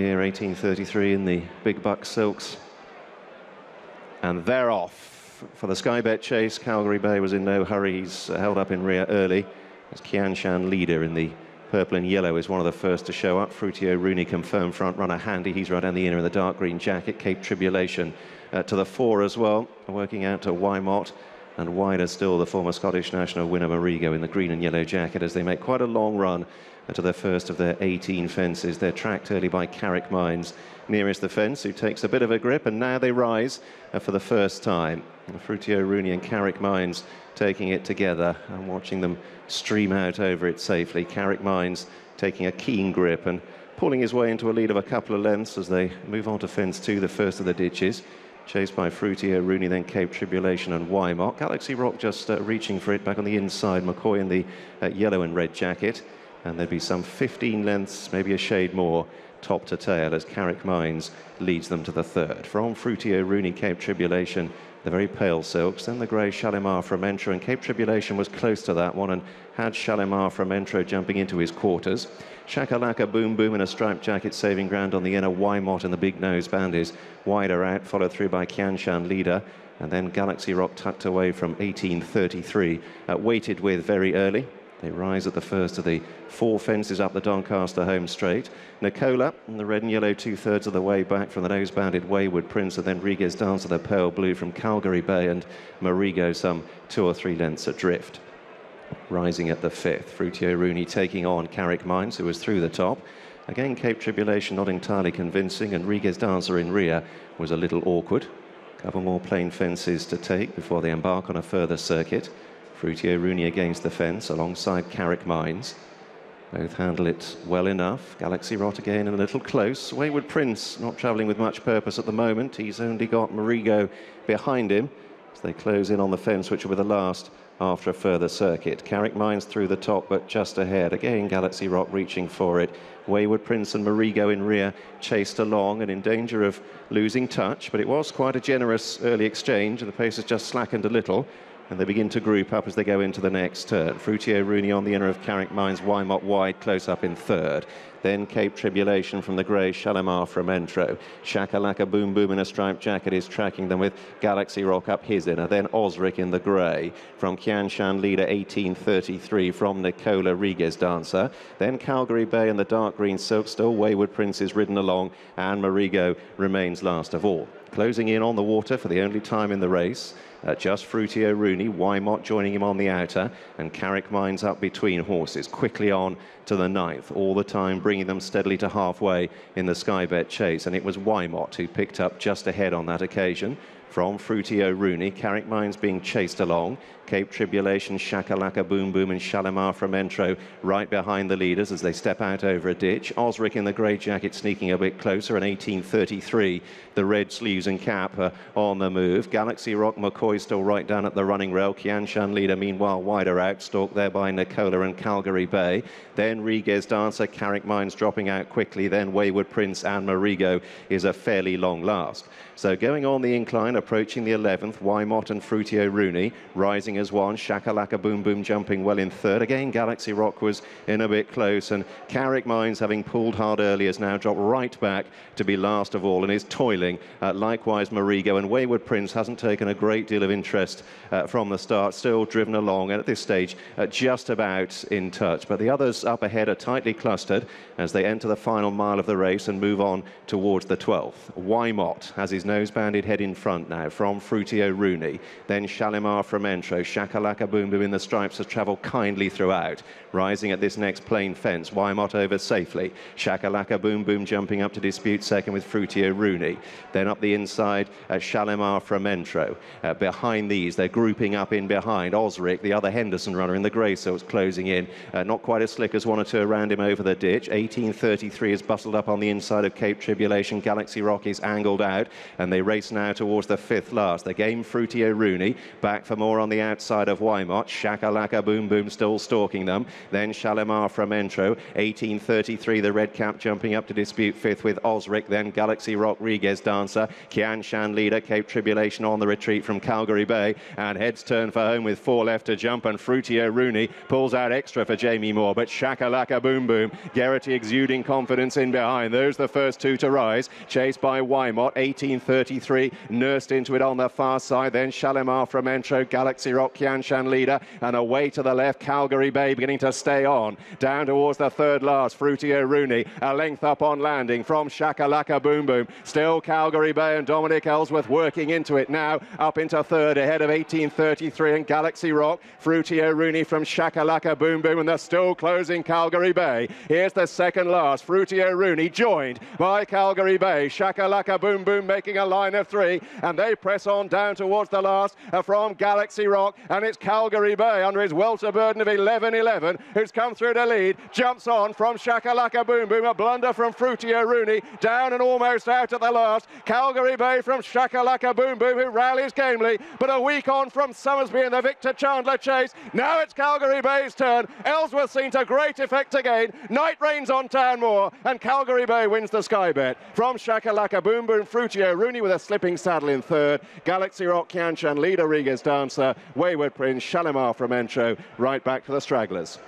here, 1833 in the big buck silks. And they're off. For the Sky Bet chase, Calgary Bay was in no hurry. He's held up in rear early. As Qianshan leader in the purple and yellow is one of the first to show up. Fruitio Rooney confirmed front runner handy. He's right down the inner in the dark green jacket. Cape Tribulation to the fore as well. Working out to Wymot. And wider still, the former Scottish national winner Marigo in the green and yellow jacket as they make quite a long run to their first of their 18 fences. They're tracked early by Carrick Mines, nearest the fence, who takes a bit of a grip, and now they rise for the first time. Fruitio Rooney and Carrick Mines taking it together and watching them stream out over it safely. Carrick Mines taking a keen grip and pulling his way into a lead of a couple of lengths as they move on to fence 2, the first of the ditches. Chased by Fruitio Rooney, then Cape Tribulation and Wymot. Galaxy Rock just reaching for it back on the inside. McCoy in the yellow and red jacket. And there'd be some 15 lengths, maybe a shade more, top to tail as Carrick Mines leads them to the third. From Fruitio Rooney, Cape Tribulation, the very pale silks, then the grey Shalimar from Entro, and Cape Tribulation was close to that one and had Shalimar from Entro jumping into his quarters. Shakalakaboomboom in a striped jacket saving ground on the inner. Wymot in the big nose band is wider out, followed through by Qianshan leader, and then Galaxy Rock tucked away from 1833, weighted with very early. They rise at the first of the 4 fences up the Doncaster home straight. Nicola in the red and yellow 2/3 of the way back from the nose-banded Wayward Prince, and then Riguez Dancer the pale blue from Calgary Bay, and Marigo some 2 or 3 lengths adrift. Rising at the 5th, Fruitio Rooney taking on Carrick Mines, who was through the top. Again, Cape Tribulation not entirely convincing, and Riguez Dancer in rear was a little awkward. A couple more plain fences to take before they embark on a further circuit. Fruitio Rooney against the fence alongside Carrick Mines. Both handle it well enough. Galaxy Rock again a little close. Wayward Prince not travelling with much purpose at the moment. He's only got Marigo behind him as they close in on the fence, which will be the last after a further circuit. Carrick Mines through the top, but just ahead. Again, Galaxy Rock reaching for it. Wayward Prince and Marigo in rear chased along and in danger of losing touch, but it was quite a generous early exchange, and the pace has just slackened a little. And they begin to group up as they go into the next turn. Fruitio Rooney on the inner of Carrick Mines, Wymot wide, close up in third. Then Cape Tribulation from the grey, Shalimar from Entro. Shakalakaboomboom in a striped jacket is tracking them with Galaxy Rock up his inner. Then Osric in the grey. From Qianshan leader 1833 from Nicola Riguez Dancer. Then Calgary Bay in the dark green silk, still Wayward Prince is ridden along, and Marigo remains last of all. Closing in on the water for the only time in the race. Just Fruitio Rooney, Wymot joining him on the outer, and Carrick Mines up between horses, quickly on to the 9th, all the time bringing them steadily to halfway in the Sky Bet chase, and it was Wymot who picked up just ahead on that occasion. From Fruitio Rooney, Carrick Mines being chased along, Cape Tribulation, Shakalakaboomboom and Shalimar from Entro right behind the leaders as they step out over a ditch. Osric in the grey jacket sneaking a bit closer, and 1833, the red sleeves and cap on the move. Galaxy Rock, McCoy still right down at the running rail. Qianshan leader meanwhile wider out, stalked there by Nicola and Calgary Bay. Then Riguez Dancer, Carrick Mines dropping out quickly, then Wayward Prince and Marigo is a fairly long last. So going on the incline, approaching the 11th, Wymot and Fruitio Rooney rising as one. Shakalakaboomboom jumping well in third. Again, Galaxy Rock was in a bit close, and Carrick Mines, having pulled hard early, has now dropped right back to be last of all and is toiling. Likewise, Marigo, and Wayward Prince hasn't taken a great deal of interest from the start, still driven along, and at this stage just about in touch. But the others up ahead are tightly clustered as they enter the final mile of the race and move on towards the 12th. Wymot has his nose-banded head in front now from Fruitio Rooney, then Shalimar from Entro. Shakalakaboomboom in the stripes has travelled kindly throughout. Rising at this next plain fence, Wymot over safely. Shakalakaboomboom jumping up to dispute second with Fruitio Rooney. Then up the inside, Shalimar from Entro. Behind these, they're grouping up in behind. Osric, the other Henderson runner in the grey silks, closing in. Not quite as slick as one or two around him over the ditch. 1833 is bustled up on the inside of Cape Tribulation. Galaxy Rock is angled out, and they race now towards the to fifth last. The game, Fruity O'Rooney, back for more on the outside of Wymot. Shakalakaboomboom still stalking them. Then Shalimar from Entro. 1833, the red cap jumping up to dispute fifth with Osric. Then Galaxy Rodriguez Dancer. Kian Shan leader, Cape Tribulation on the retreat from Calgary Bay. And heads turn for home with 4 left to jump. And Fruity O'Rooney pulls out extra for Jamie Moore. But Shakalakaboomboom, Garrity exuding confidence in behind. Those the first two to rise. Chased by Wymot. 1833, nursed into it on the far side. Then Shalimar from Entro. Galaxy Rock, Kian Shan leader. And away to the left, Calgary Bay beginning to stay on. Down towards the third last, Fruity O'Rooney. A length up on landing from Shakalakaboomboom. Still Calgary Bay and Dominic Ellsworth working into it now. Up into third ahead of 1833 and Galaxy Rock. Fruity O'Rooney from Shakalakaboomboom, and they're still closing Calgary Bay. Here's the second last, Fruity O'Rooney joined by Calgary Bay. Shakalakaboomboom making a line of 3, and they press on down towards the last from Galaxy Rock, and it's Calgary Bay under his welter burden of 11-11 who's come through to lead. Jumps on from Shakalakaboomboom, a blunder from Fruity O'Rooney, down and almost out at the last. Calgary Bay from Shakalakaboomboom, who rallies gamely, but a week on from Summersby in the Victor Chandler chase. Now it's Calgary Bay's turn. Ellsworth seen to great effect again. Night reigns on Townmore, and Calgary Bay wins the Sky Bet. From Shakalakaboomboom, Fruity O'Rooney with a slipping saddle in third. Galaxy Rock, Kian Shan, leader Rodriguez Dancer, Wayward Prince, Shalimar from Entro, right back to the stragglers.